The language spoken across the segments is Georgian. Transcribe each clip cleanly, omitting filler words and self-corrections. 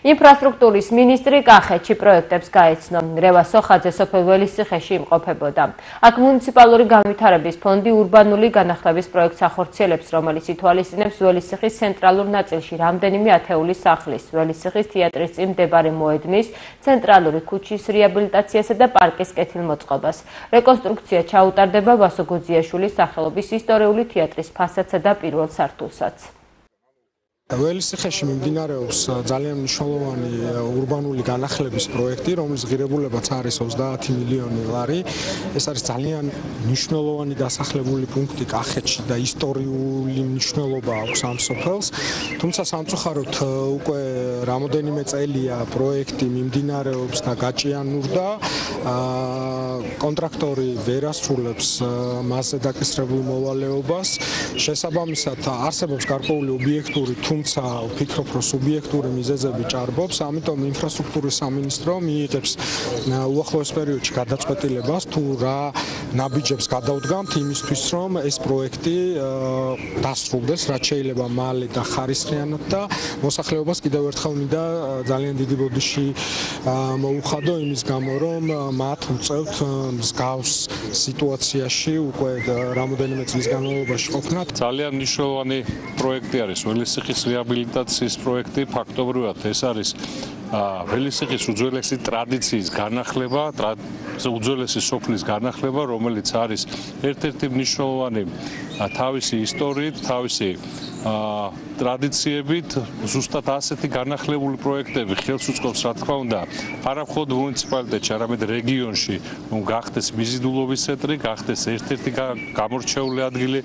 ინფრასტრუქტურის მინისტრი კახეთში პროექტებს გაეცნო. რევა სოხაძე სოფელ ველისციხეში იმყოფებოდა. აქ მუნიციპალური განვითარების ფონდი ურბანული განახლების პროექტს ახორციელებს, რომელიც ითვალისწინებს ველისციხის ცენტრალურ ნაწილში რამდენიმე ათეული სახლის, ველისციხის თეატრის წინ მდებარე მოედნის, ცენტრალური ქუჩის რეაბილიტაციასა და პარკის კეთილმოწყობას. რეკონსტრუქცია ჩაუტარდება ვასო გოძიაშვილის სახელობის ისტორიული თეატრის ფასადსა და პირველ სართულსაც. ველისციხეში მიმდინარეობს ძალიან მნიშვნელოვანი ურბანული განახლების პროექტი, რომლის ღირებულებაც არის 30 მილიონი ლარი. ეს არის ძალიან მნიშვნელოვანი დასახლებული პუნქტი კახეთში და ისტორიული მნიშვნელობა აქვს ამ სოფელს. თუმცა სამწუხაროდ უკვე რამოდენიმე წელია პროექტი მიმდინარეობს და გაჭიანურდა. კონტრაქტორი ვერ ასრულებს მასზე დაკისრებულ მოვალეობას. შესაბამისად არსებობს გარკვეული ობიექტური თუმცა ვფიქრობ, რომ სუბიექტური მიზეზები ჭარბობს, ამიტომ ინფრასტრუქტურის სამინისტრო მიიღებს უახლოეს პერიოდში გადაწყვეტილებას თუ რა ნაბიჯებს გადავდგამთ იმისთვის, რომ ეს პროექტი დასრულდეს, რაც შეიძლება მალე და ხარისხიანად და მოსახლეობას კიდევ ერთხელ მინდა ძალიან დიდი ბოდიში მოუხადო იმის გამო, რომ მათ უწევთ მსგავს სიტუაციაში უკვე რამოდენიმე წლის განმავლობაში ყოფნათ. ძალიან მნიშვნელოვანი პროექტი არის ველისციხის რეაბილიტაციის პროექტი. ფაქტობრივად ეს არის ველისციხის უძველესი ტრადიციის განახლება, უძველესი სოფლის განახლება, რომელიც არის ერთ-ერთი მნიშვნელოვანი თავისი ისტორიით, თავისი ტრადიციებით, ზუსტად ასეთი განახლებული პროექტები ხელს უწყობს, რა თქმა უნდა, არა მხოლოდ მუნიციპალიტეტში, არამედ რეგიონში, რომ გახდეს მიზიდულობის ცენტრი, გახდეს ერთ-ერთი გამორჩეული ადგილი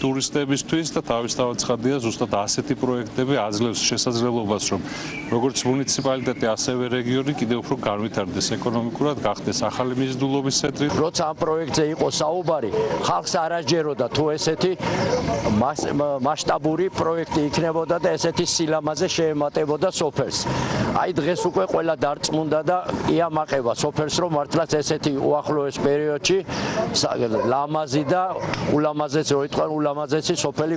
ტურისტებისთვის და თავისთავად ცხადია, ზუსტად ასეთი პროექტები აძლევს შესაძლებლობას, რომ როგორც მუნიციპალიტეტი, ასევე რეგიონი კიდევ უფრო განვითარდეს ეკონომიკურად, გახდეს ახალი მიზიდულობის ცენტრი. როცა ამ პროექტზე იყო საუბარი, ხალხს არ აჯეროდა თუ ესეთი მასშტაბური პროექტი იქნებოდა და ესეთი სილამაზე შეემატებოდა სოფელს. აი დღეს უკვე ყველა დარწმუნდა და იამაყება სოფელს, რომ მართლაც ესეთი უახლოეს პერიოდში ლამაზი და ულამაზესი, რო იტყვიან ულამაზესი სოფელი